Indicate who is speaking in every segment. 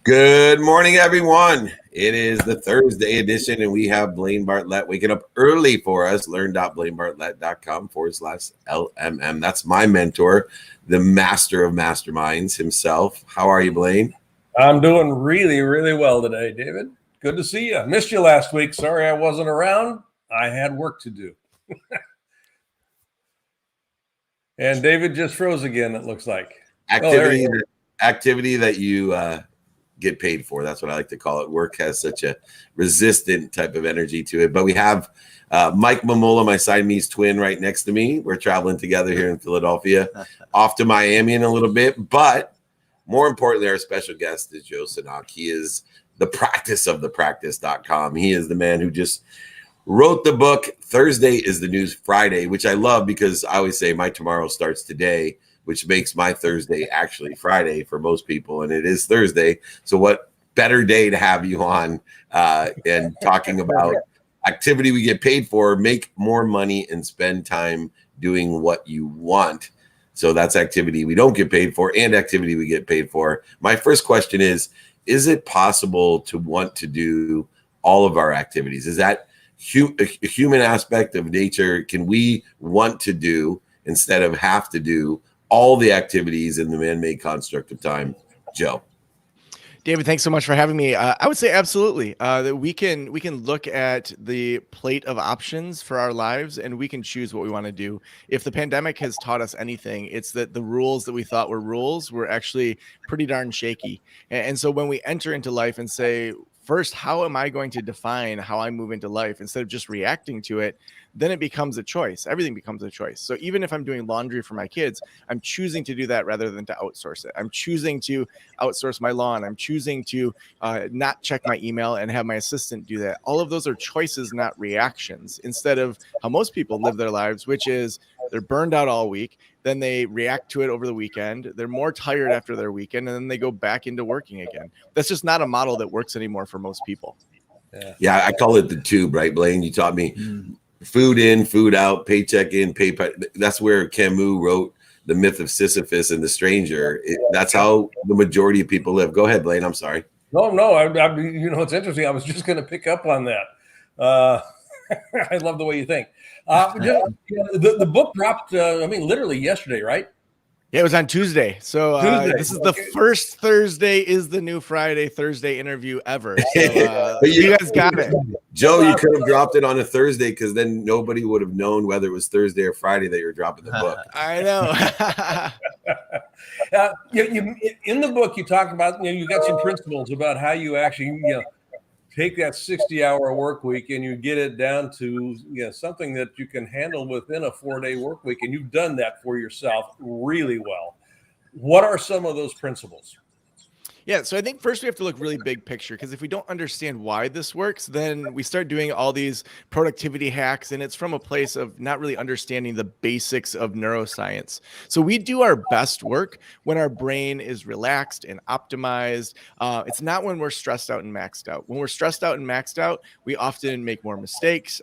Speaker 1: Good morning, everyone. It is the Thursday edition, and we have Blaine Bartlett waking up early for us. Learn.blainebartlett.com/LMM. That's my mentor, the master of masterminds himself. How are you, Blaine?
Speaker 2: I'm doing really, really well today, David. Good to see you. I missed you last week. Sorry I wasn't around. I had work to do. And David just froze again, it looks like.
Speaker 1: Activity that you get paid for. That's what I like to call it. Work has such a resistant type of energy to it. But we have Mike Mamola, my Siamese twin, right next to me. We're traveling together here in Philadelphia, off to Miami in a little bit. But more importantly, our special guest is Joe Sinak. He is the practice of the practice.com. He is the man who just wrote the book. Thursday is the news Friday, which I love because I always say my tomorrow starts today, which makes my Thursday actually Friday for most people. And it is Thursday. So what better day to have you on and talking about activity we get paid for, make more money and spend time doing what you want. So that's activity we don't get paid for and activity we get paid for. My first question is it possible to want to do all of our activities? Is that a human aspect of nature? Can we want to do instead of have to do all the activities in the man-made construct of time? Joe.
Speaker 3: David, thanks so much for having me. I would say absolutely that we can look at the plate of options for our lives and we can choose what we want to do. If the pandemic has taught us anything, it's that the rules that we thought were rules were actually pretty darn shaky. And so when we enter into life and say, first, how am I going to define how I move into life instead of just reacting to it? Then it becomes a choice. Everything becomes a choice. So even if I'm doing laundry for my kids, I'm choosing to do that rather than to outsource it. I'm choosing to outsource my lawn. I'm choosing to not check my email and have my assistant do that. All of those are choices, not reactions, instead of how most people live their lives, which is they're burned out all week. Then they react to it over the weekend. They're more tired after their weekend, and then they go back into working again. That's just not a model that works anymore for most people.
Speaker 1: Yeah, I call it the tube, right, Blaine? You taught me food in, food out, paycheck in, that's where Camus wrote The Myth of Sisyphus and the Stranger. That's how the majority of people live. Go ahead, Blaine. I'm sorry.
Speaker 2: No, it's interesting. I was just going to pick up on that. I love the way you think. The book dropped, literally yesterday, right?
Speaker 3: Yeah, it was on Tuesday. So this is the first Thursday is the new Friday Thursday interview ever. So you guys got it.
Speaker 1: You could have dropped it on a Thursday because then nobody would have known whether it was Thursday or Friday that you were dropping the book.
Speaker 3: I know.
Speaker 2: In the book, you talk about, you got some principles about how you actually, take that 60-hour work week and you get it down to something that you can handle within a 4-day work week. And you've done that for yourself really well. What are some of those principles?
Speaker 3: Yeah, so I think first we have to look really big picture, because if we don't understand why this works, then we start doing all these productivity hacks, and it's from a place of not really understanding the basics of neuroscience. So we do our best work when our brain is relaxed and optimized. It's not when we're stressed out and maxed out. When we're stressed out and maxed out, we often make more mistakes.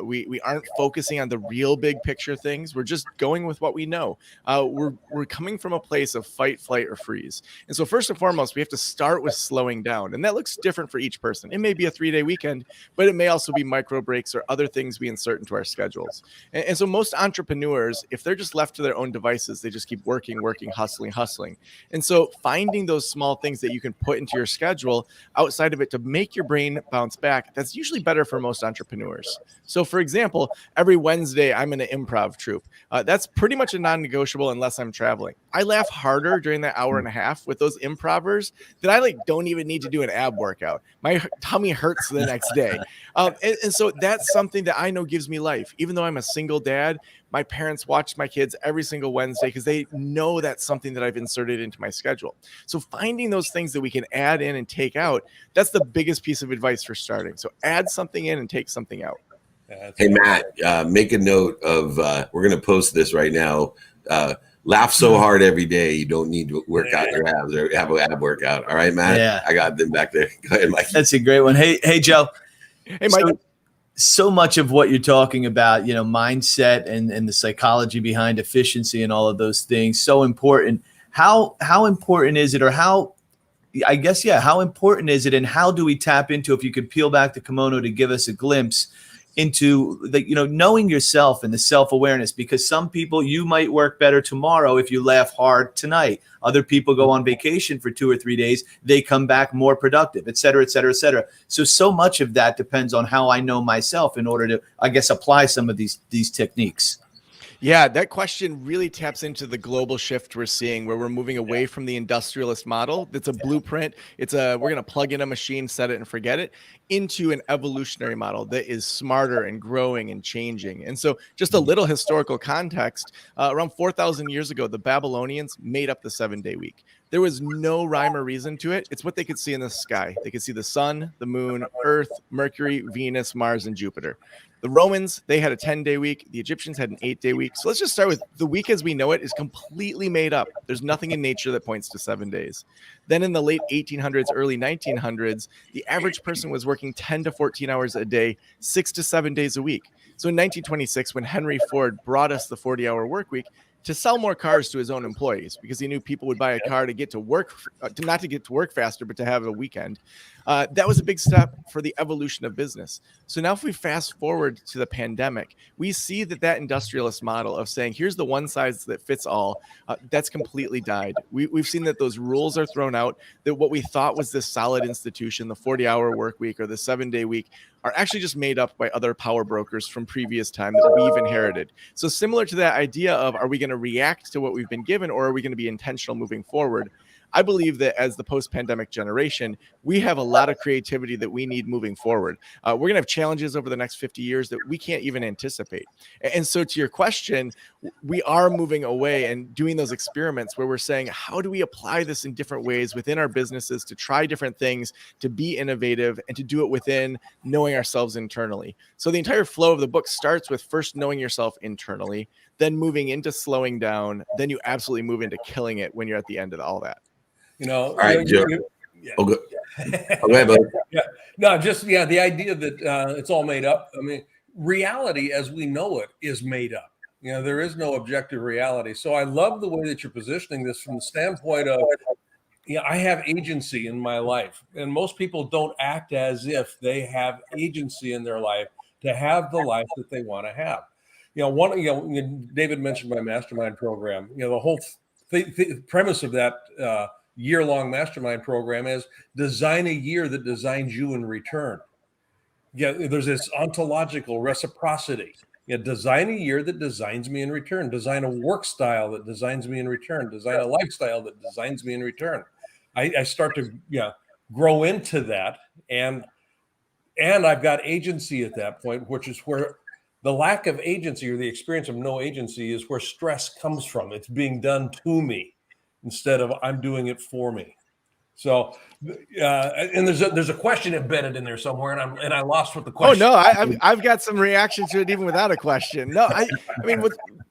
Speaker 3: We aren't focusing on the real big picture things. We're just going with what we know. We're coming from a place of fight, flight, or freeze. And so first and foremost, we have to start with slowing down. And that looks different for each person. It may be a 3-day weekend, but it may also be micro breaks or other things we insert into our schedules. And so most entrepreneurs, if they're just left to their own devices, they just keep working, hustling. And so finding those small things that you can put into your schedule outside of it to make your brain bounce back, that's usually better for most entrepreneurs. So for example, every Wednesday, I'm in an improv troupe. That's pretty much a non-negotiable unless I'm traveling. I laugh harder during that hour and a half with those improvers that I don't even need to do an ab workout. My tummy hurts the next day. And so that's something that I know gives me life. Even though I'm a single dad, my parents watch my kids every single Wednesday because they know that's something that I've inserted into my schedule. So finding those things that we can add in and take out, that's the biggest piece of advice for starting. So add something in and take something out.
Speaker 1: Hey, Matt, make a note of, we're going to post this right now. Laugh so hard every day you don't need to work out your abs or have an ab workout. All right, Matt?
Speaker 4: Yeah.
Speaker 1: I got them back there. Go ahead, Mike.
Speaker 4: That's a great one. Hey, Joe.
Speaker 3: Hey, Mike.
Speaker 4: So much of what you're talking about, mindset and the psychology behind efficiency and all of those things, so important. How important is it, or how I guess, yeah, how important is it, and how do we tap into, if you could peel back the kimono to give us a glimpse into the, knowing yourself and the self-awareness? Because some people, you might work better tomorrow if you laugh hard tonight. Other people go on vacation for 2 or 3 days, they come back more productive, et cetera, et cetera, et cetera. So much of that depends on how I know myself in order to, I guess, apply some of these techniques.
Speaker 3: Yeah, that question really taps into the global shift we're seeing, where we're moving away from the industrialist model. That's a blueprint. We're going to plug in a machine, set it and forget it, into an evolutionary model that is smarter and growing and changing. And so just a little historical context, around 4,000 years ago, the Babylonians made up the 7-day week. There was no rhyme or reason to it. It's what they could see in the sky. They could see the sun, the moon, Earth, Mercury, Venus, Mars, and Jupiter. The Romans, they had a 10-day week. The Egyptians had an 8-day week. So let's just start with the week as we know it is completely made up. There's nothing in nature that points to 7 days. Then in the late 1800s, early 1900s, the average person was working 10 to 14 hours a day, 6 to 7 days a week. So in 1926, when Henry Ford brought us the 40-hour work week, to sell more cars to his own employees, because he knew people would buy a car to get to work, not to get to work faster, but to have a weekend. That was a big step for the evolution of business. So now if we fast forward to the pandemic, we see that industrialist model of saying, here's the one size that fits all, that's completely died. We've seen that those rules are thrown out, that what we thought was this solid institution, the 40-hour work week or the 7-day week, are actually just made up by other power brokers from previous time that we've inherited. So similar to that idea of, are we going to react to what we've been given, or are we going to be intentional moving forward? I believe that as the post-pandemic generation, we have a lot of creativity that we need moving forward. We're going to have challenges over the next 50 years that we can't even anticipate. And so to your question, we are moving away and doing those experiments where we're saying, how do we apply this in different ways within our businesses to try different things, to be innovative, and to do it within knowing ourselves internally? So the entire flow of the book starts with first knowing yourself internally, then moving into slowing down, then you absolutely move into killing it when you're at the end of all that.
Speaker 1: All right, Joe.
Speaker 2: Yeah.
Speaker 1: Oh, go ahead, buddy.
Speaker 2: Yeah. No, the idea that it's all made up. I mean, reality as we know it is made up. There is no objective reality. So I love the way that you're positioning this from the standpoint of, I have agency in my life, and most people don't act as if they have agency in their life to have the life that they want to have. David mentioned my mastermind program. The whole premise of that year-long mastermind program is design a year that designs you in return. There's this ontological reciprocity. Design a year that designs me in return. Design a work style that designs me in return. Design a lifestyle that designs me in return. I start to grow into that, and I've got agency at that point, which is where the lack of agency or the experience of no agency is where stress comes from. It's being done to me instead of I'm doing it for me. So, and there's a question embedded in there somewhere, and I lost what the question.
Speaker 3: Oh no, I've got some reaction to it even without a question. No, I mean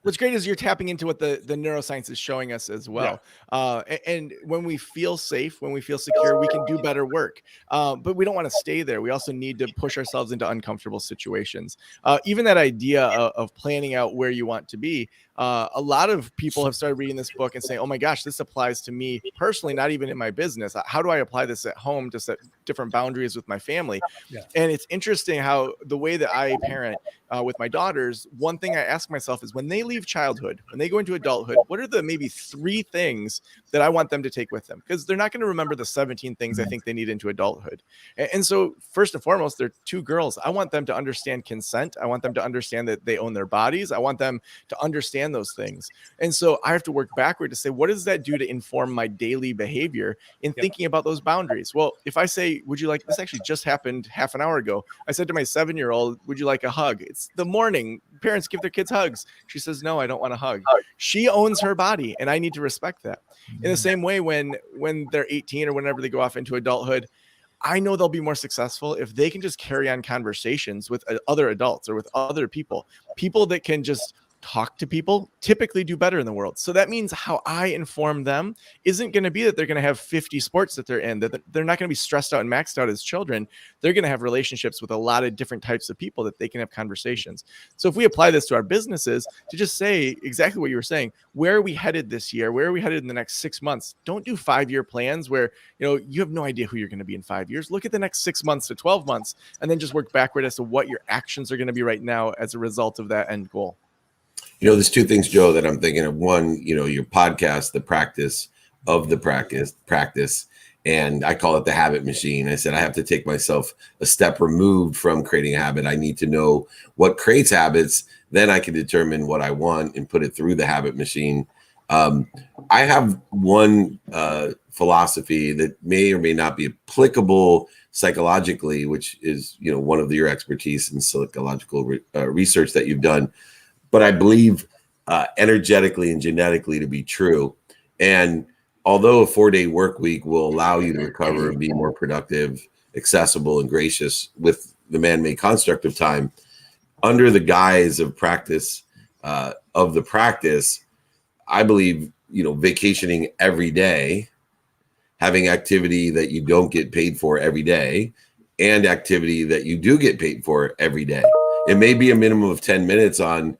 Speaker 3: what's great is you're tapping into what the neuroscience is showing us as well. Yeah. And when we feel safe, when we feel secure, we can do better work. But we don't want to stay there. We also need to push ourselves into uncomfortable situations. Even that idea of planning out where you want to be. A lot of people have started reading this book and saying, oh my gosh, this applies to me personally, not even in my business. How do I apply this at home to set different boundaries with my family? Yeah. And it's interesting how the way that I parent with my daughters, one thing I ask myself is when they leave childhood, when they go into adulthood, what are the maybe 3 things that I want them to take with them? Because they're not going to remember the 17 things I think they need into adulthood. And so first and foremost, they're 2 girls. I want them to understand consent. I want them to understand that they own their bodies. I want them to understand those things. And so I have to work backward to say, what does that do to inform my daily behavior in thinking about those boundaries? Well, if I say, would you like, this actually just happened half an hour ago. I said to my 7-year-old, would you like a hug? It's the morning. Parents give their kids hugs. She says, no, I don't want a hug. She owns her body, and I need to respect that. In the same way, when they're 18 or whenever they go off into adulthood, I know they'll be more successful if they can just carry on conversations with other adults or with other people that can just talk to people typically do better in the world. So that means how I inform them isn't going to be that they're going to have 50 sports that they're in, that they're not going to be stressed out and maxed out as children. They're going to have relationships with a lot of different types of people that they can have conversations. So if we apply this to our businesses, to just say exactly what you were saying, where are we headed this year? Where are we headed in the next 6 months? Don't do 5-year plans where, you have no idea who you're going to be in 5 years. Look at the next 6 months to 12 months, and then just work backward as to what your actions are going to be right now as a result of that end goal.
Speaker 1: There's two things, Joe, that I'm thinking of. One, your podcast, the practice of the practice, and I call it the habit machine. I said I have to take myself a step removed from creating a habit. I need to know what creates habits. Then I can determine what I want and put it through the habit machine. I have one philosophy that may or may not be applicable psychologically, which is, one of your expertise in psychological research that you've done. But I believe energetically and genetically to be true. And although a 4-day work week will allow you to recover and be more productive, accessible, and gracious with the man-made construct of time, under the guise of practice of the practice, I believe, vacationing every day, having activity that you don't get paid for every day, and activity that you do get paid for every day. It may be a minimum of 10 minutes on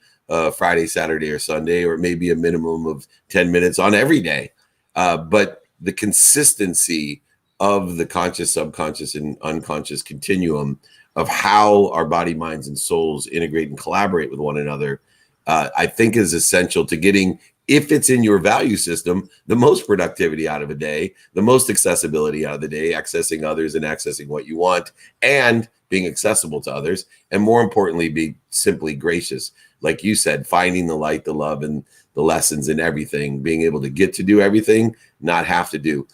Speaker 1: Friday, Saturday, or Sunday, or maybe a minimum of 10 minutes on every day. But the consistency of the conscious, subconscious, and unconscious continuum of how our body, minds, and souls integrate and collaborate with one another, I think is essential to getting, if it's in your value system, the most productivity out of a day, the most accessibility out of the day, accessing others and accessing what you want, and being accessible to others. And more importantly, be simply gracious. Like you said, finding the light, the love, and the lessons in everything, being able to get to do everything, not have to do.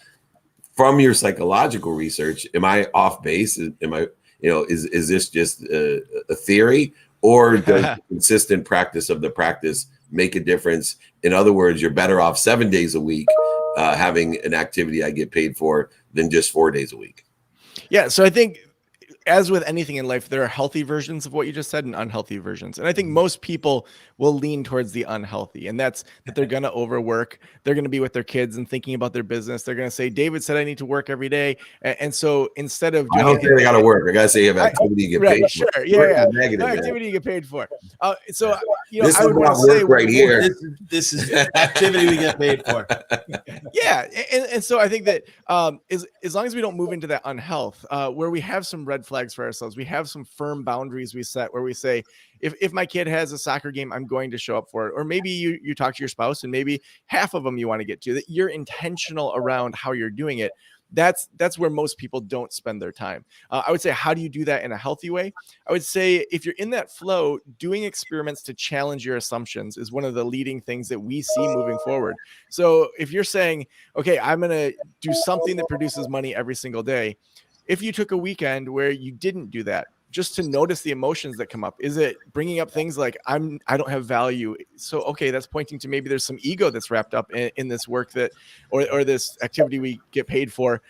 Speaker 1: From your psychological research, am I off base? Am I, is this just a theory, or does the consistent practice of the practice make a difference? In other words, you're better off 7 days a week having an activity I get paid for than just 4 days a week.
Speaker 3: Yeah. So I think, as with anything in life, there are healthy versions of what you just said and unhealthy versions. And I think most people will lean towards the unhealthy. And that's that they're going to overwork. They're going to be with their kids and thinking about their business. They're going to say, David said I need to work every day. And so instead of
Speaker 1: doing they got to work. I got to say you have activity you get paid
Speaker 3: for.
Speaker 1: Sure.
Speaker 3: Yeah.
Speaker 1: Negative,
Speaker 3: activity you get paid for. So,
Speaker 1: this I would want to say right here.
Speaker 4: This is activity we get paid for.
Speaker 3: Yeah. And so I think that as long as we don't move into that unhealth, where we have some red flags for ourselves, we have some firm boundaries we set where we say, if my kid has a soccer game, I'm going to show up for it. Or maybe you talk to your spouse and maybe half of them you want to get to, that you're intentional around how you're doing it. That's where most people don't spend their time. I would say, how do you do that in a healthy way? I would say if you're in that flow, doing experiments to challenge your assumptions is one of the leading things that we see moving forward. So if you're saying, okay, I'm going to do something that produces money every single day. If you took a weekend where you didn't do that, just to notice the emotions that come up. Is it bringing up things like I don't have value? So, okay, that's pointing to maybe there's some ego that's wrapped up in this work or this activity we get paid for.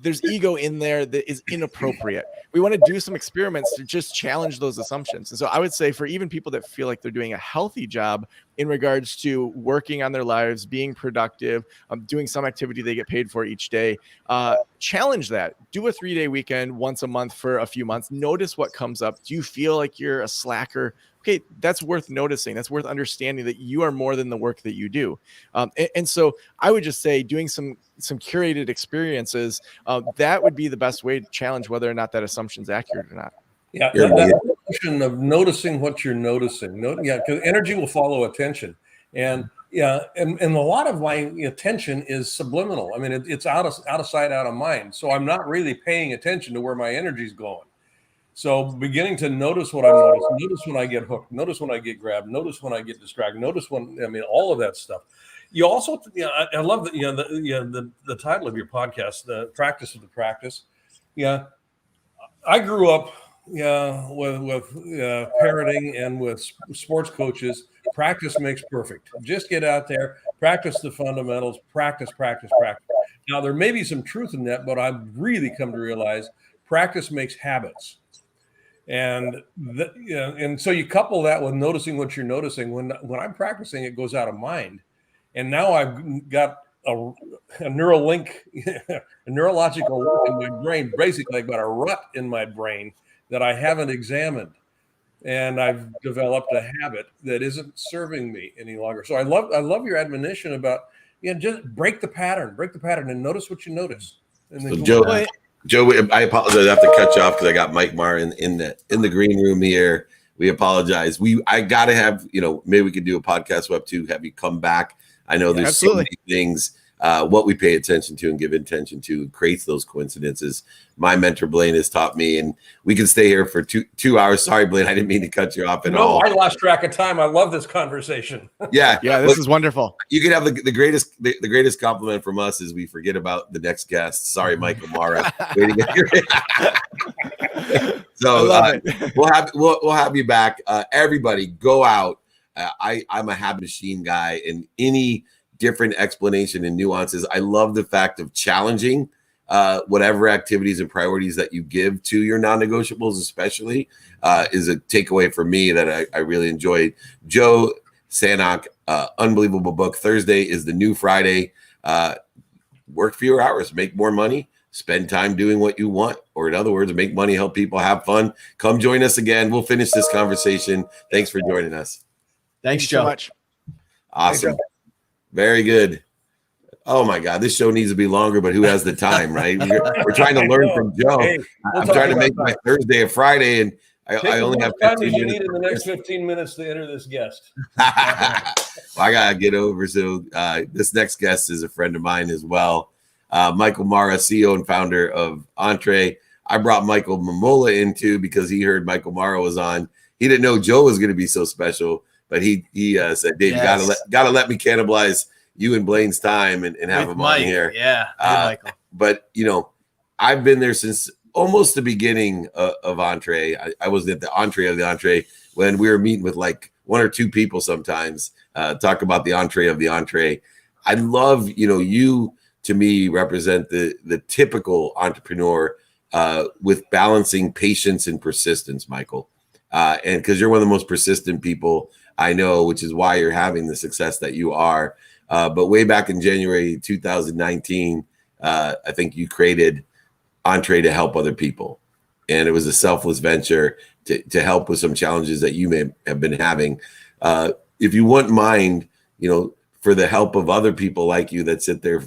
Speaker 3: There's ego in there that is inappropriate. We want to do some experiments to just challenge those assumptions. And so I would say for even people that feel like they're doing a healthy job in regards to working on their lives, being productive, doing some activity they get paid for each day, challenge that. Do a 3-day weekend once a month for a few months. Notice what comes up. Do you feel like you're a slacker? Okay, that's worth noticing. That's worth understanding that you are more than the work that you do. And so I would just say doing some curated experiences, that would be the best way to challenge whether or not that assumption is accurate or not.
Speaker 2: Yeah, that notion of noticing what you're noticing. Because energy will follow attention. And and a lot of my attention is subliminal. I mean, it's out of sight, out of mind. So I'm not really paying attention to where my energy's going. So beginning to notice what I'm noticing, notice when I get hooked, notice when I get grabbed, notice when I get distracted, notice when, all of that stuff. You also, I love that, the title of your podcast, The Practice of the Practice. Yeah. I grew up, with parenting and with sports coaches. Practice makes perfect. Just get out there, practice the fundamentals, practice. Now, there may be some truth in that, but I've really come to realize practice makes habits. And and so you couple that with noticing what you're noticing. When I'm practicing, it goes out of mind. And now I've got a neural link, a neurological link in my brain. Basically, I've got a rut in my brain that I haven't examined. And I've developed a habit that isn't serving me any longer. So I love your admonition about, just break the pattern and notice what you notice. And then
Speaker 1: Joe, I apologize. I have to cut you off because I got Mike Marra in the green room here. We apologize. I gotta have, maybe we could do a podcast web to have you come back. I know there's so many things. What we pay attention to and give attention to creates those coincidences. My mentor Blaine has taught me, and we can stay here for two hours. Sorry, Blaine, I didn't mean to cut you off at all.
Speaker 2: No, I lost track of time. I love this conversation.
Speaker 1: Yeah,
Speaker 3: this is wonderful.
Speaker 1: You can have the greatest compliment from us is we forget about the next guest. Sorry, Michael Marra. So we'll have you back. Everybody, go out. I'm a habit machine guy, and any different explanation and nuances. I love the fact of challenging whatever activities and priorities that you give to your non-negotiables, especially is a takeaway for me that I really enjoyed. Joe Sanok, unbelievable book. Thursday is the new Friday. Work fewer hours, make more money, spend time doing what you want, or in other words, make money, help people have fun. Come join us again. We'll finish this conversation. Thanks for joining us.
Speaker 4: Thanks, Joe.
Speaker 3: So much.
Speaker 1: Awesome.
Speaker 2: Thanks,
Speaker 1: very good. Oh my God, this show needs to be longer, but who has the time, right? We're trying to learn from Joe. I'm trying to make my Thursday a Friday, and I only have 15
Speaker 2: minutes. You
Speaker 1: minutes
Speaker 2: need in the next 15 minutes to enter this guest.
Speaker 1: Well, I gotta get over. So this next guest is a friend of mine as well. Michael Marra, CEO and founder of Entre. I brought Michael Mamola into because he heard Michael Marra was on. He didn't know Joe was going to be so special. But he said, Dave, you gotta let me cannibalize you and Blaine's time and have him on here.
Speaker 4: Yeah, Michael.
Speaker 1: But I've been there since almost the beginning of Entre. I was at the Entre of the Entre when we were meeting with like one or two people sometimes, talk about the Entre of the Entre. I love, you to me represent the typical entrepreneur with balancing patience and persistence, Michael. And because you're one of the most persistent people I know, which is why you're having the success that you are. But way back in January 2019, I think you created Entre to help other people. And it was a selfless venture to help with some challenges that you may have been having. If you wouldn't mind, for the help of other people like you that sit there,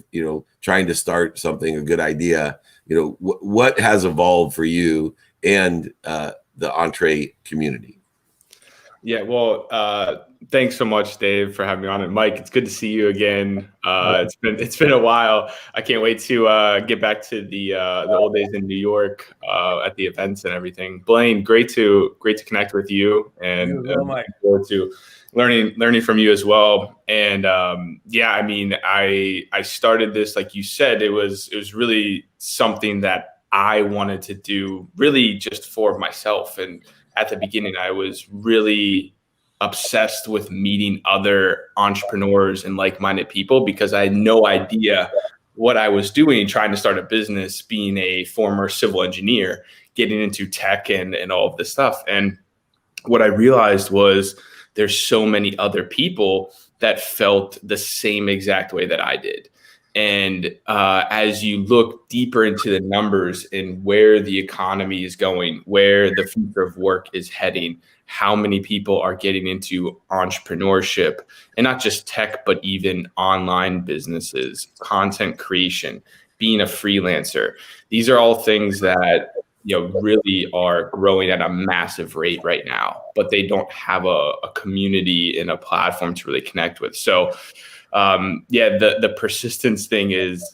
Speaker 1: trying to start something, a good idea, what has evolved for you and the Entre community?
Speaker 5: Yeah, well, thanks so much, Dave, for having me on. And Mike, it's good to see you again. It's been a while. I can't wait to get back to the old days in New York at the events and everything. Blaine, great to connect with you, and looking forward to learning from you as well. And I started this, like you said, it was really something that I wanted to do, really just for myself. And at the beginning, I was really obsessed with meeting other entrepreneurs and like-minded people because I had no idea what I was doing, trying to start a business, being a former civil engineer, getting into tech and all of this stuff. And what I realized was there's so many other people that felt the same exact way that I did. And as you look deeper into the numbers and where the economy is going, where the future of work is heading, how many people are getting into entrepreneurship, and not just tech, but even online businesses, content creation, being a freelancer. These are all things that really are growing at a massive rate right now, but they don't have a community and a platform to really connect with. So the persistence thing is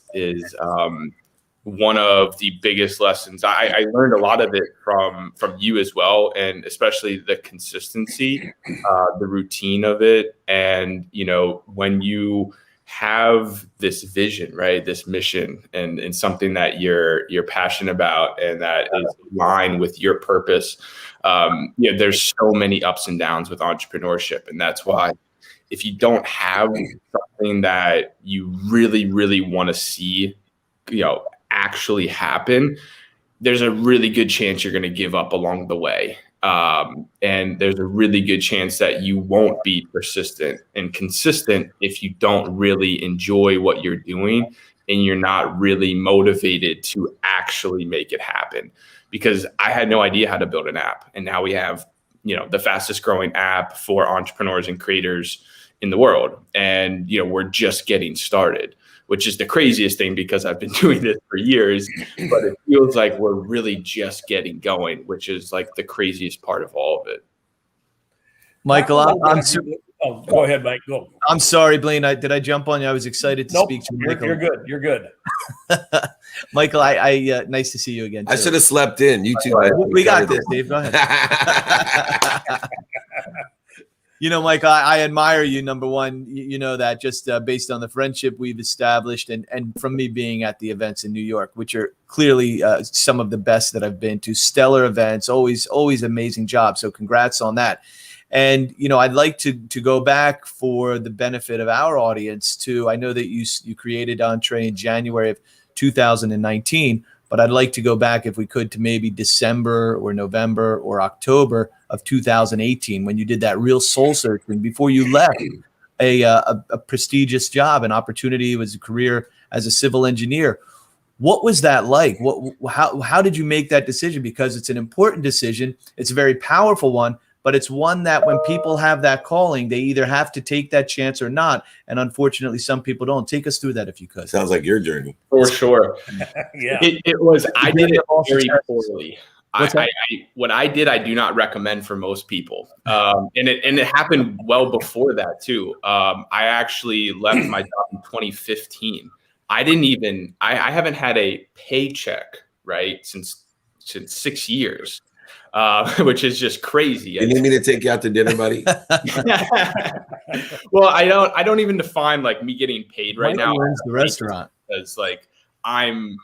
Speaker 5: one of the biggest lessons. I learned a lot of it from you as well, and especially the consistency, the routine of it. And, when you have this vision, right, this mission and something that you're passionate about and that is aligned with your purpose, there's so many ups and downs with entrepreneurship. And that's why if you don't have something that you really, really want to see, actually happen, there's a really good chance you're going to give up along the way. And there's a really good chance that you won't be persistent and consistent if you don't really enjoy what you're doing and you're not really motivated to actually make it happen. Because I had no idea how to build an app. And now we have, the fastest growing app for entrepreneurs and creators in the world. And, we're just getting started, which is the craziest thing because I've been doing this for years, but it feels like we're really just getting going, which is like the craziest part of all of it.
Speaker 4: Michael,
Speaker 2: go ahead, Mike. Go.
Speaker 4: I'm sorry, Blaine. Did I jump on you? I was excited to speak to Michael.
Speaker 2: You're good. You're good.
Speaker 4: Michael, I nice to see you again.
Speaker 1: I should have slept in. You two.
Speaker 4: We got this, Dave. Go ahead. Mike, I admire you. Number one, you know that just based on the friendship we've established and from me being at the events in New York, which are clearly some of the best that I've been to. Stellar events, always amazing job. So congrats on that. And, I'd like to go back for the benefit of our audience too. I know that you created Entre in January of 2019, but I'd like to go back, if we could, to maybe December or November or October of 2018, when you did that real soul searching before you left a prestigious job, an opportunity, was a career as a civil engineer. What was that like? How did you make that decision? Because it's an important decision. It's a very powerful one, but it's one that when people have that calling, they either have to take that chance or not. And unfortunately, some people don't. Take us through that if you could.
Speaker 1: Sounds like your journey.
Speaker 5: For sure.
Speaker 2: Yeah.
Speaker 5: It was, I did it very poorly. What I did, I do not recommend for most people. And it happened well before that too. I actually left my job in 2015. I haven't had a paycheck, right, since 6 years. Which is just crazy.
Speaker 1: You need me to take you out to dinner, buddy?
Speaker 5: Well, I don't even define like me getting paid right now.
Speaker 4: The restaurant.
Speaker 5: Because like I'm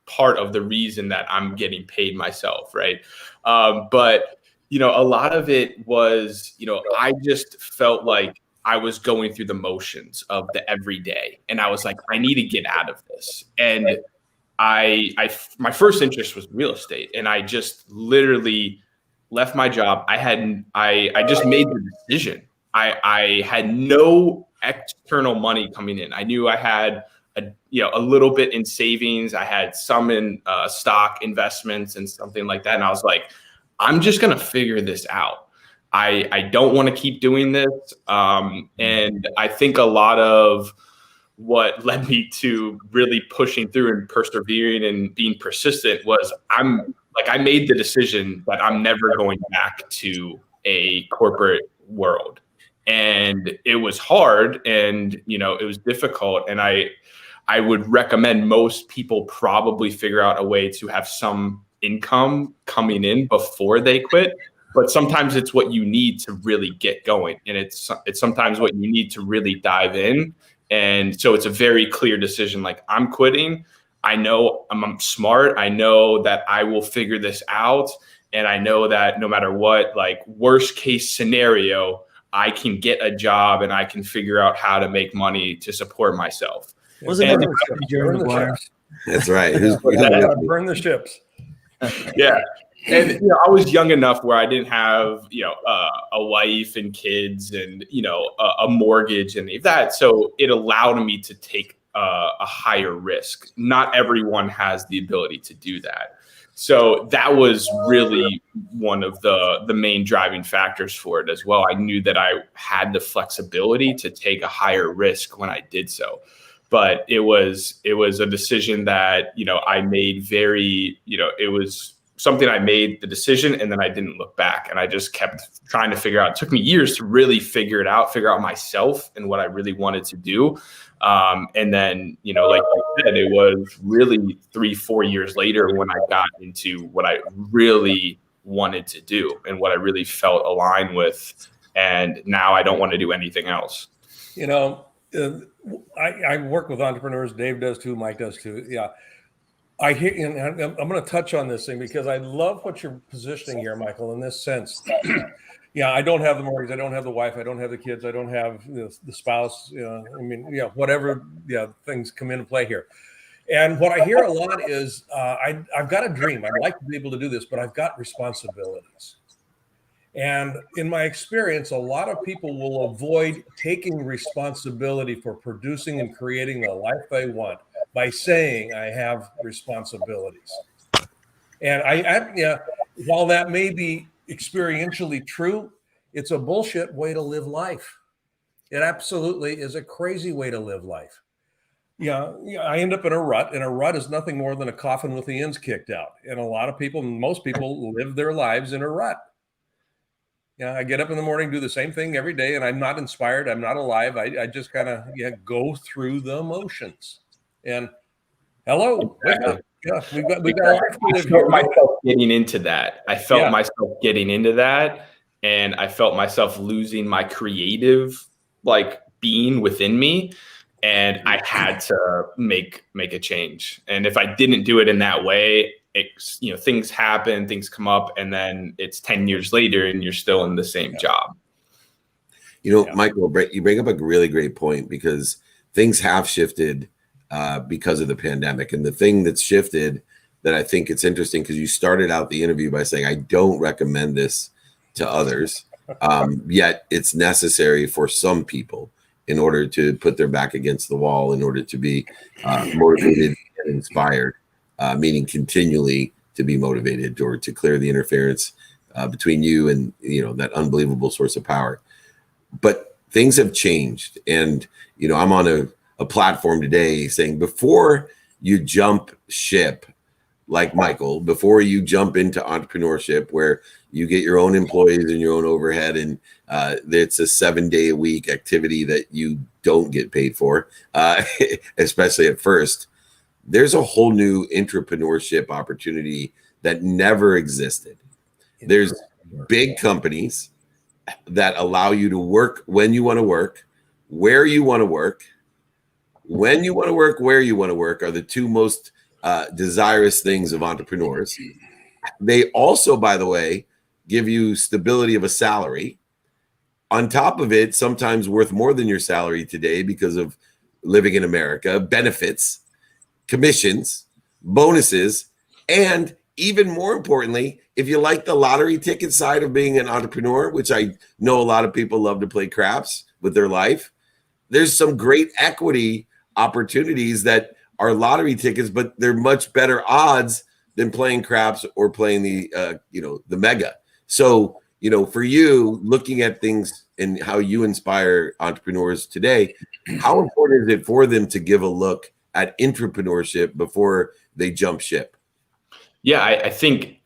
Speaker 5: part of the reason that I'm getting paid myself, right? But a lot of it was, I just felt like I was going through the motions of the everyday, and I was like, I need to get out of this. And my first interest was real estate, and I just literally left my job. I just made the decision. I had no external money coming in. I knew I had a little bit in savings. I had some in stock investments and something like that. And I was like, I'm just going to figure this out. I don't want to keep doing this. And I think a lot of what led me to really pushing through and persevering and being persistent was I made the decision that I'm never going back to a corporate world. And it was hard, and it was difficult. And I would recommend most people probably figure out a way to have some income coming in before they quit. But sometimes it's what you need to really get going, and it's sometimes what you need to really dive in. And so it's a very clear decision. Like, I'm quitting. I know I'm smart. I know that I will figure this out. And I know that no matter what, like worst case scenario, I can get a job and I can figure out how to make money to support myself.
Speaker 2: Burn the ships.
Speaker 1: That's right.
Speaker 2: Burn the ships.
Speaker 5: Yeah. And I was young enough where I didn't have a wife and kids and a mortgage and that, so it allowed me to take a higher risk. Not everyone has the ability to do that, so that was really one of the main driving factors for it as well. I knew that I had the flexibility to take a higher risk when I did so. But it was a decision that I made very it was something I made the decision, and then I didn't look back, and I just kept trying to figure out. It took me years to really figure out myself and what I really wanted to do. And then, like I said, it was really 3-4 years later when I got into what I really wanted to do and what I really felt aligned with. And now I don't want to do anything else.
Speaker 2: I work with entrepreneurs. Dave does too. Mike does too. Yeah. I hear, and I'm going to touch on this thing because I love what you're positioning here, Michael, in this sense. Yeah, I don't have the mortgage. I don't have the wife. I don't have the kids. I don't have the spouse. Whatever things come into play here. And what I hear a lot is, I've got a dream. I'd like to be able to do this, but I've got responsibilities. And in my experience, a lot of people will avoid taking responsibility for producing and creating the life they want by saying, I have responsibilities. And while that may be experientially true, it's a bullshit way to live life. It absolutely is a crazy way to live life. Yeah, I end up in a rut, and a rut is nothing more than a coffin with the ends kicked out. And a lot of people, most people, live their lives in a rut. Yeah, I get up in the morning, do the same thing every day, and I'm not inspired. I'm not alive. I just kind of go through the motions. And hello, wake up. Yeah, we've got a life to live here.
Speaker 5: Myself getting into that. I felt myself getting into that, and I felt myself losing my creative being within me. And I had to make a change. And if I didn't do it in that way, things happen, things come up, and then it's 10 years later and you're still in the same job.
Speaker 1: Michael, you bring up a really great point, because things have shifted because of the pandemic. And the thing that's shifted that I think it's interesting, because you started out the interview by saying, I don't recommend this to others, yet it's necessary for some people in order to put their back against the wall, in order to be motivated and inspired, meaning continually to be motivated, or to clear the interference between you and that unbelievable source of power. But things have changed, and I'm on a platform today saying, before you jump ship, like Michael, before you jump into entrepreneurship where you get your own employees and your own overhead, and it's a 7-day-a-week activity that you don't get paid for, especially at first, there's a whole new entrepreneurship opportunity that never existed. There's big companies that allow you to work when you want to work, where you want to work. When you want to work, where you want to work are the two most desirous things of entrepreneurs. They also, by the way, give you stability of a salary. On top of it, sometimes worth more than your salary today because of living in America, benefits, commissions, bonuses, and even more importantly, if you like the lottery ticket side of being an entrepreneur, which I know a lot of people love to play craps with their life, there's some great equity opportunities that are lottery tickets, but they're much better odds than playing craps or playing the mega. So, for you, looking at things and how you inspire entrepreneurs today, how important is it for them to give a look at entrepreneurship before they jump ship?
Speaker 5: Yeah, I think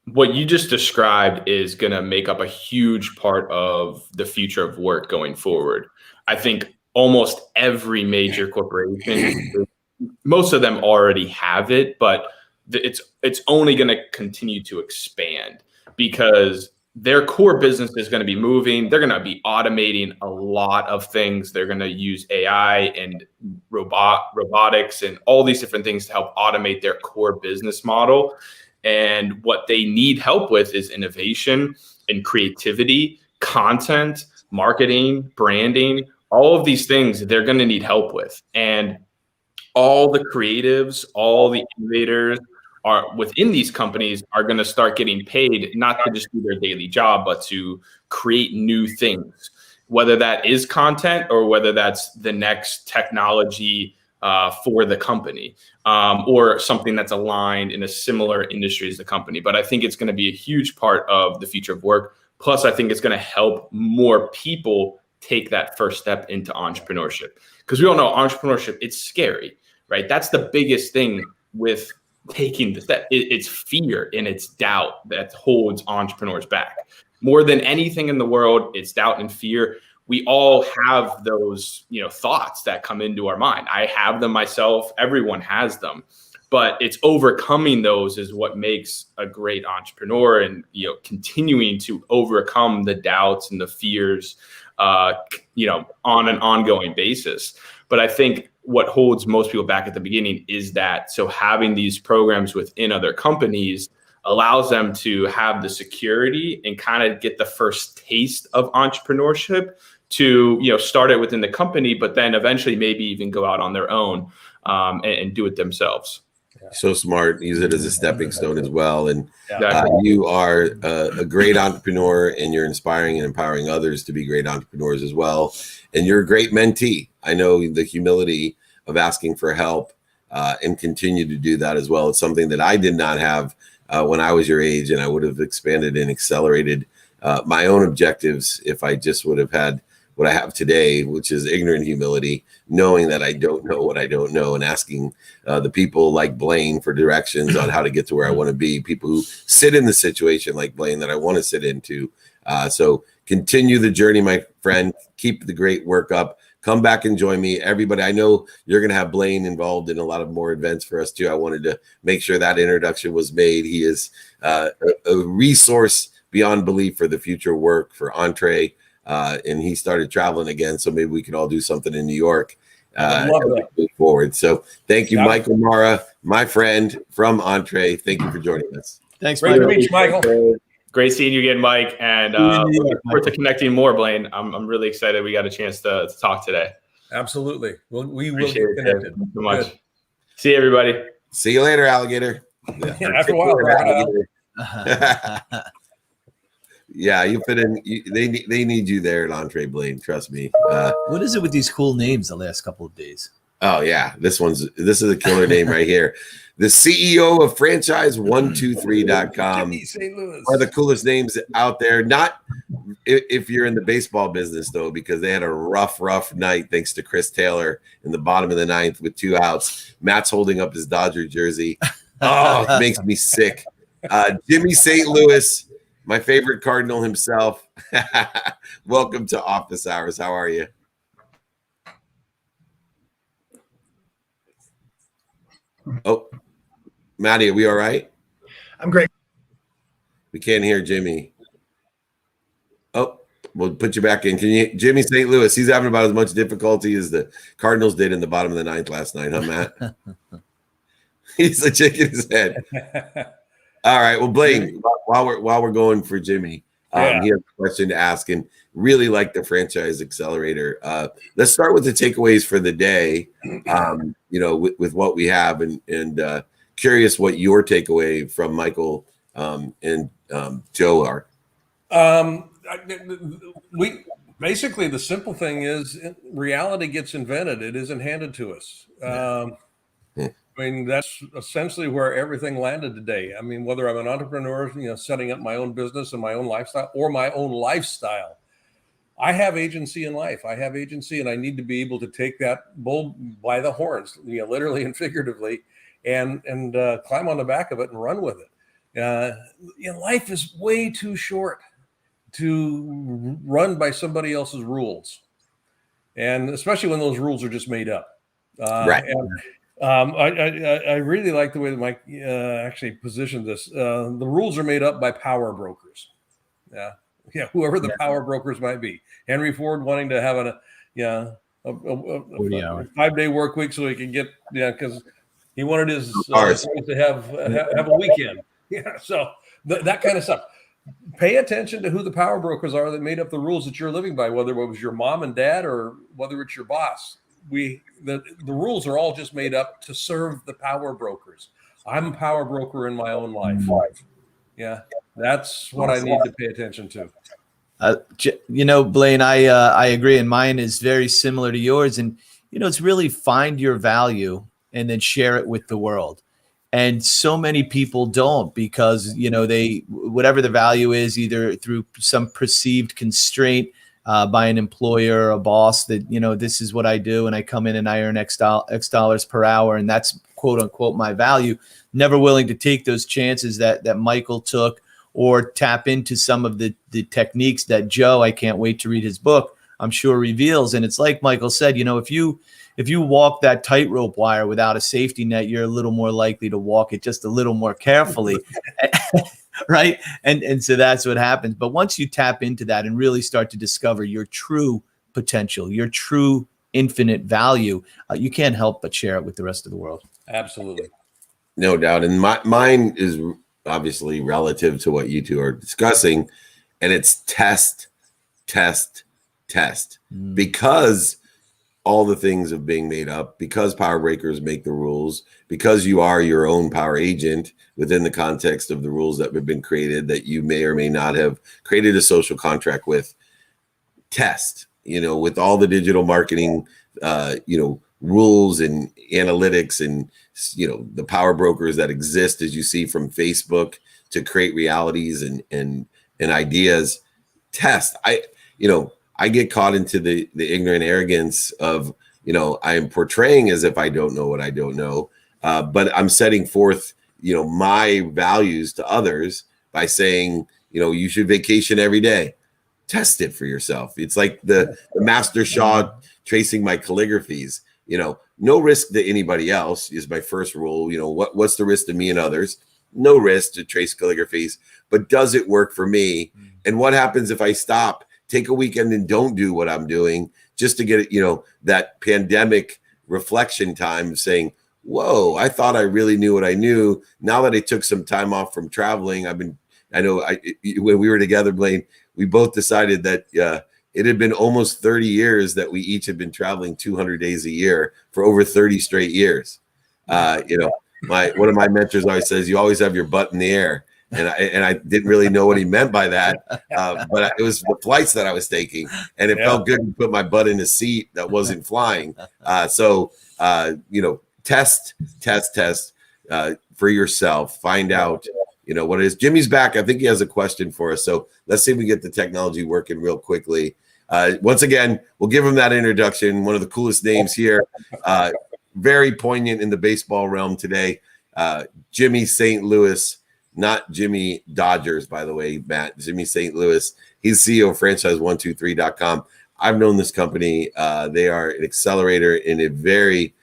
Speaker 5: what you just described is going to make up a huge part of the future of work going forward. I think almost every major corporation, most of them already have it, but it's only going to continue to expand because their core business is going to be moving. They're going to be automating a lot of things. They're going to use AI and robotics and all these different things to help automate their core business model. And what they need help with is innovation and creativity, content, marketing, branding, all of these things they're going to need help with. And all the creatives, all the innovators are within these companies are going to start getting paid not to just do their daily job, but to create new things, whether that is content or whether that's the next technology for the company or something that's aligned in a similar industry as the company. But I think it's going to be a huge part of the future of work. Plus, I think it's going to help more people take that first step into entrepreneurship, because we all know entrepreneurship, it's scary, right? That's the biggest thing with taking the step. It's fear and it's doubt that holds entrepreneurs back. More than anything in the world, it's doubt and fear. We all have those, thoughts that come into our mind. I have them myself. Everyone has them. But it's overcoming those is what makes a great entrepreneur, and continuing to overcome the doubts and the fears on an ongoing basis. But I think what holds most people back at the beginning is that. So having these programs within other companies allows them to have the security and kind of get the first taste of entrepreneurship to, start it within the company, but then eventually maybe even go out on their own. and do it themselves.
Speaker 1: So smart. Use it as a stepping stone as well. And
Speaker 5: Exactly.
Speaker 1: you are a great entrepreneur, and you're inspiring and empowering others to be great entrepreneurs as well. And you're a great mentee. I know the humility of asking for help and continue to do that as well. It's something that I did not have when I was your age, and I would have expanded and accelerated my own objectives if I just would have had what I have today, which is ignorant humility, knowing that I don't know what I don't know, and asking the people like Blaine for directions on how to get to where I want to be, people who sit in the situation like Blaine that I want to sit into. So continue the journey, my friend. Keep the great work up. Come back and join me. Everybody, I know you're going to have Blaine involved in a lot of more events for us too. I wanted to make sure that introduction was made. He is a resource beyond belief for the future work for Entre. And he started traveling again, so maybe we can all do something in New York move forward. So thank you, Michael Marra, my friend from Entre. Thank you for joining us.
Speaker 4: Thanks,
Speaker 2: Great to
Speaker 4: Michael.
Speaker 2: meet you, Michael.
Speaker 5: Great seeing you again, Mike, and looking forward to connecting more, Blaine. I'm really excited we got a chance to talk today.
Speaker 2: Absolutely. We will
Speaker 5: Appreciate
Speaker 2: get connected.
Speaker 5: Thank you so much.
Speaker 2: Good.
Speaker 5: See you, everybody.
Speaker 1: See you later, alligator.
Speaker 2: After a while, crocodile.
Speaker 1: Yeah, you fit in. They need you there at Entre, Blaine. Trust me.
Speaker 4: What is it with these cool names the last couple of days?
Speaker 1: Oh yeah, this is a killer name right here. The CEO of franchise123.com.
Speaker 2: Jimmy St. Louis.
Speaker 1: Are the coolest names out there. Not if you're in the baseball business though, because they had a rough night thanks to Chris Taylor in the bottom of the ninth with 2 outs. Matt's holding up his Dodger jersey. Oh, it makes me sick. Jimmy St. Louis. My favorite Cardinal himself. Welcome to Office Hours. How are you? Oh, Maddie, are we all right?
Speaker 6: I'm great.
Speaker 1: We can't hear Jimmy. Oh, we'll put you back in. Can you, Jimmy St. Louis? He's having about as much difficulty as the Cardinals did in the bottom of the ninth last night, huh, Matt? He's like shaking his head. All right. Well, Blaine, while we're going for Jimmy, he has a question to ask, and really like the franchise accelerator. Let's start with the takeaways for the day. With what we have, and curious what your takeaway from Michael and Joe are.
Speaker 2: We basically, the simple thing is reality gets invented. It isn't handed to us. I mean, that's essentially where everything landed today. I mean, whether I'm an entrepreneur, setting up my own business and my own lifestyle, or my own lifestyle, I have agency in life. I have agency, and I need to be able to take that bull by the horns, literally and figuratively, and climb on the back of it and run with it. Life is way too short to run by somebody else's rules, and especially when those rules are just made up.
Speaker 1: Right.
Speaker 2: I really like the way that Mike actually positioned this. The rules are made up by power brokers. Whoever the power brokers might be. Henry Ford wanting to have a 5-day work week so he can get because he wanted his to have a weekend. So that kind of stuff. Pay attention to who the power brokers are that made up the rules that you're living by, whether it was your mom and dad or whether it's your boss. The rules are all just made up to serve the power brokers. I'm a power broker in my own life. Yeah, that's what I need to pay attention to.
Speaker 4: Blaine, I agree, and mine is very similar to yours. And it's really find your value and then share it with the world. And so many people don't, because they whatever the value is, either through some perceived constraint by an employer or a boss that, this is what I do and I come in and I earn X dollars per hour and that's quote unquote my value. Never willing to take those chances that Michael took, or tap into some of the techniques that Joe, I can't wait to read his book, I'm sure reveals. And it's like Michael said, if you walk that tightrope wire without a safety net, you're a little more likely to walk it just a little more carefully. Right. And so that's what happens. But once you tap into that and really start to discover your true potential, your true infinite value, you can't help but share it with the rest of the world.
Speaker 2: Absolutely.
Speaker 1: No doubt. And mine is obviously relative to what you two are discussing. And it's test. Because all the things of being made up, because power breakers make the rules, because you are your own power agent within the context of the rules that have been created that you may or may not have created a social contract with. Test, with all the digital marketing, rules and analytics and, the power brokers that exist, as you see, from Facebook to create realities and ideas. Test. I get caught into the ignorant arrogance of, I am portraying as if I don't know what I don't know, but I'm setting forth, my values to others by saying, you should vacation every day. Test it for yourself. It's like the Master Shaw tracing my calligraphies. No risk to anybody else is my first rule. What's the risk to me and others? No risk to trace calligraphies, but does it work for me? And what happens if I stop, take a weekend and don't do what I'm doing just to get that pandemic reflection time of saying, whoa, I thought I really knew what I knew. Now that I took some time off from traveling, when we were together, Blaine, we both decided that it had been almost 30 years that we each had been traveling 200 days a year for over 30 straight years. One of my mentors always says, you always have your butt in the air. And I didn't really know what he meant by that. But it was the flights that I was taking, and it felt good to put my butt in a seat that wasn't flying. Test for yourself, find out, what it is. Jimmy's back. I think he has a question for us. So let's see if we get the technology working real quickly. Once again, we'll give him that introduction. One of the coolest names here. Very poignant in the baseball realm today. Jimmy St. Louis, not Jimmy Dodgers, by the way, Matt. Jimmy St. Louis. He's CEO of franchise123.com. I've known this company. They are an accelerator in a very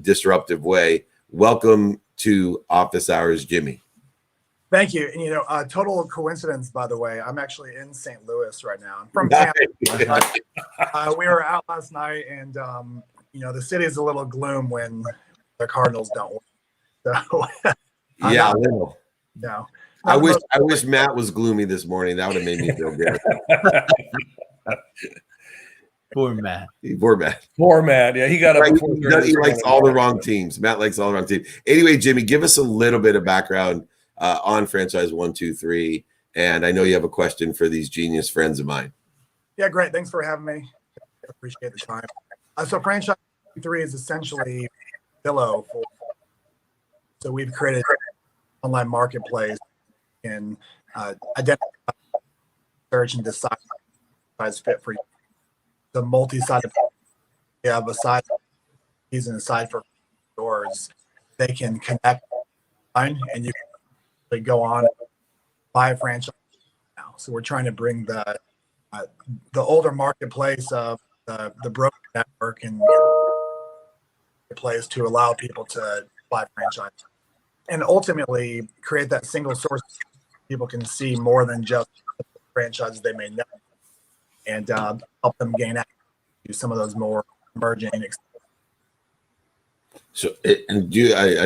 Speaker 1: disruptive way. Welcome to Office Hours, Jimmy.
Speaker 6: Thank you. And, total coincidence, by the way, I'm actually in St. Louis right now. I'm from Tampa. We were out last night, and, the city is a little gloom when the Cardinals don't win. So,
Speaker 1: yeah, a little.
Speaker 6: No.
Speaker 1: I wish Matt was gloomy this morning. That would have made me feel good.
Speaker 4: Poor Matt.
Speaker 2: Poor Matt. Yeah, he got up.
Speaker 1: He likes all the wrong teams. Matt likes all the wrong teams. Anyway, Jimmy, give us a little bit of background on Franchise 123, and I know you have a question for these genius friends of mine.
Speaker 6: Yeah, great. Thanks for having me. I appreciate the time. So Franchise 123 is essentially Zillow. So we've created an online marketplace and identify, search, and decide size fit for you. The multi-sided, you have a side and a side for doors. They can connect and you can go on and buy a franchise now. So we're trying to bring the older marketplace of the broker network and place to allow people to buy franchise and ultimately create that single source. People can see more than just the franchises they may know, and help them gain access to some of those more emerging.
Speaker 1: So, I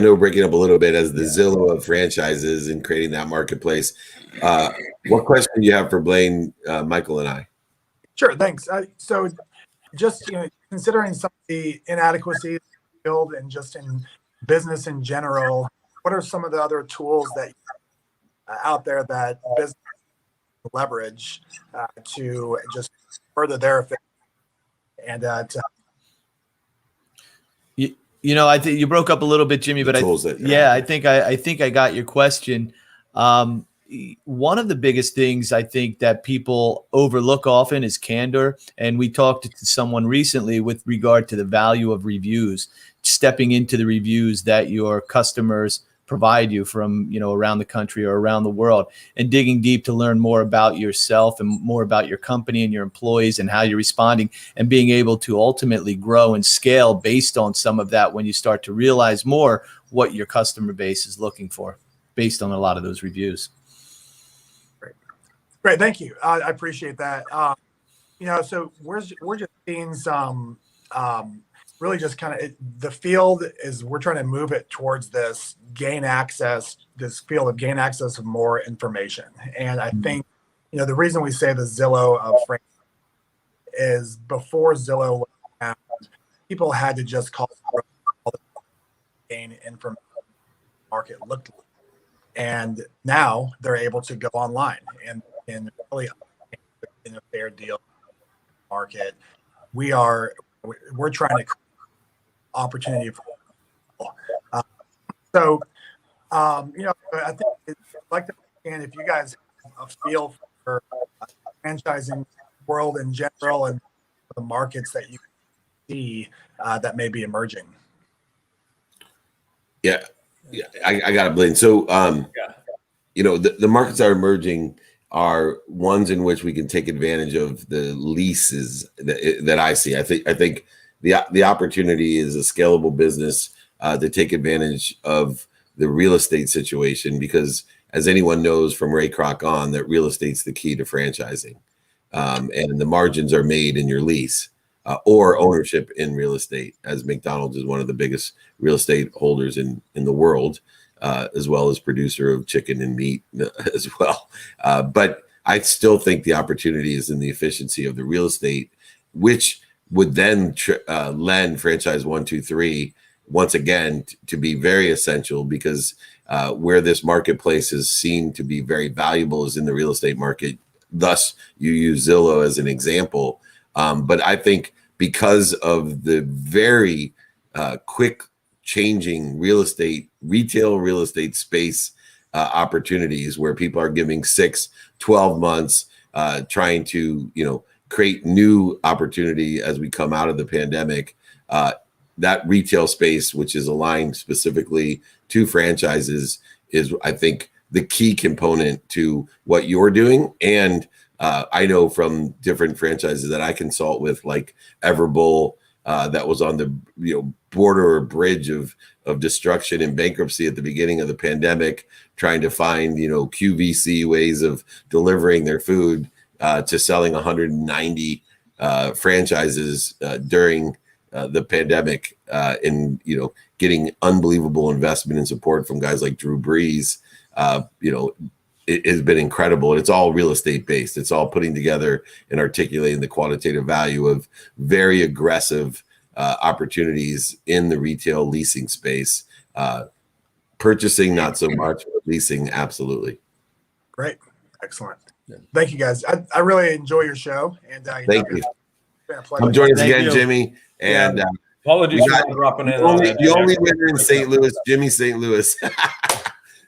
Speaker 1: know we're breaking up a little bit as the Zillow of franchises and creating that marketplace. What question do you have for Blaine, Michael, and I?
Speaker 6: Sure, thanks. So, just considering some of the inadequacies build and just in business in general, what are some of the other tools that out there that business leverage to just further their efficiency and to
Speaker 4: I think you broke up a little bit, Jimmy, but I think I got your question. One of the biggest things I think that people overlook often is candor. And we talked to someone recently with regard to the value of reviews, stepping into the reviews that your customers provide you from, around the country or around the world, and digging deep to learn more about yourself and more about your company and your employees and how you're responding, and being able to ultimately grow and scale based on some of that when you start to realize more what your customer base is looking for based on a lot of those reviews.
Speaker 6: Great. Thank you. I appreciate that. So we're just seeing some really just kind of the field is we're trying to move it towards this field of gain access of more information. And I think, the reason we say the Zillow of franchise is before Zillow was found, people had to just call the gain information market looked like. And now they're able to go online and really in a fair deal market. We're trying to create opportunity for people. I think I'd like to understand if you guys have a feel for franchising world in general and the markets that you see that may be emerging.
Speaker 1: Yeah, I got it, Blaine. So, the markets that are emerging are ones in which we can take advantage of the leases that I see. I think the opportunity is a scalable business to take advantage of the real estate situation, because as anyone knows from Ray Kroc on, that real estate's the key to franchising, and the margins are made in your lease or ownership in real estate, as McDonald's is one of the biggest real estate holders in the world, as well as producer of chicken and meat as well. But I still think the opportunity is in the efficiency of the real estate, which would then lend franchise 1, 2, 3 once again to be very essential, because where this marketplace is seen to be very valuable is in the real estate market. Thus, you use Zillow as an example. But I think because of the very quick changing retail real estate space opportunities, where people are giving 6, 12 months, trying to, create new opportunity as we come out of the pandemic, that retail space, which is aligned specifically to franchises, is, I think, the key component to what you're doing. And I know from different franchises that I consult with, like Everbull, that was on the border or bridge of destruction and bankruptcy at the beginning of the pandemic, trying to find QVC ways of delivering their food, to selling 190 franchises during the pandemic, and getting unbelievable investment and support from guys like Drew Brees. It has been incredible. And it's all real estate based. It's all putting together and articulating the quantitative value of very aggressive opportunities in the retail leasing space. Purchasing, not so much, but leasing, absolutely.
Speaker 6: Great. Excellent. Thank you, guys. I really enjoy your show. And
Speaker 1: thank you.
Speaker 6: It's been a pleasure.
Speaker 1: Come join us
Speaker 4: Thank
Speaker 1: again,
Speaker 4: you.
Speaker 1: Jimmy. And
Speaker 2: Apologies for dropping in.
Speaker 1: the only winner in St. Louis, Jimmy St. Louis.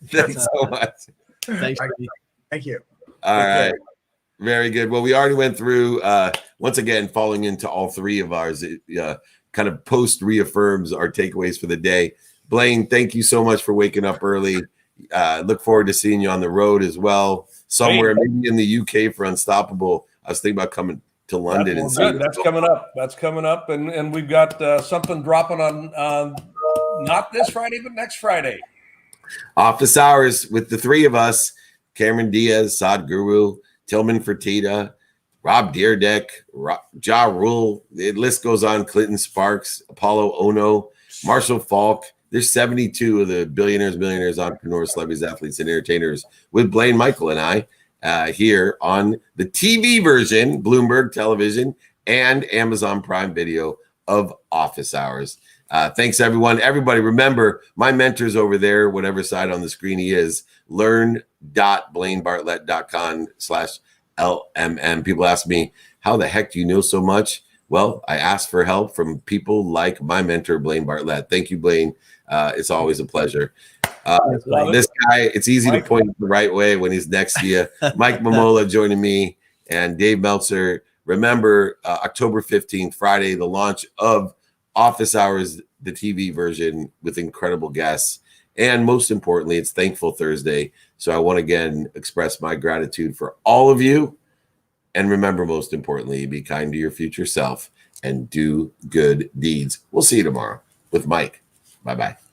Speaker 1: Thanks so much.
Speaker 4: Thanks.
Speaker 6: Thank you.
Speaker 1: All right. Very good. Well, we already went through, once again, falling into all three of ours. It kind of post reaffirms our takeaways for the day. Blaine, thank you so much for waking up early. Look forward to seeing you on the road as well, somewhere maybe in the UK for Unstoppable. I was thinking about coming to London.
Speaker 2: That's coming up. That's coming up. And we've got something dropping on not this Friday, but next Friday.
Speaker 1: Office hours with the three of us: Cameron Diaz, Saad Guru, Tillman Fertitta, Rob Deerdeck, Ja Rule. The list goes on. Clinton Sparks, Apollo Ono, Marshall Falk. There's 72 of the billionaires, millionaires, entrepreneurs, celebrities, athletes, and entertainers with Blaine, Michael, and I here on the TV version, Bloomberg Television, and Amazon Prime Video of Office Hours. Thanks, everyone. Everybody, remember, my mentor's over there, whatever side on the screen he is, learn.blainebartlett.com/LMM. People ask me, how the heck do you know so much? Well, I asked for help from people like my mentor, Blaine Bartlett. Thank you, Blaine. It's always a pleasure. This guy, it's easy to point the right way when he's next to you. Mike Mamola joining me, and Dave Meltzer. Remember, October 15th, Friday, the launch of Office Hours, the TV version, with incredible guests. And most importantly, it's Thankful Thursday. So I want to again express my gratitude for all of you. And remember, most importantly, be kind to your future self and do good deeds. We'll see you tomorrow with Mike. Bye-bye.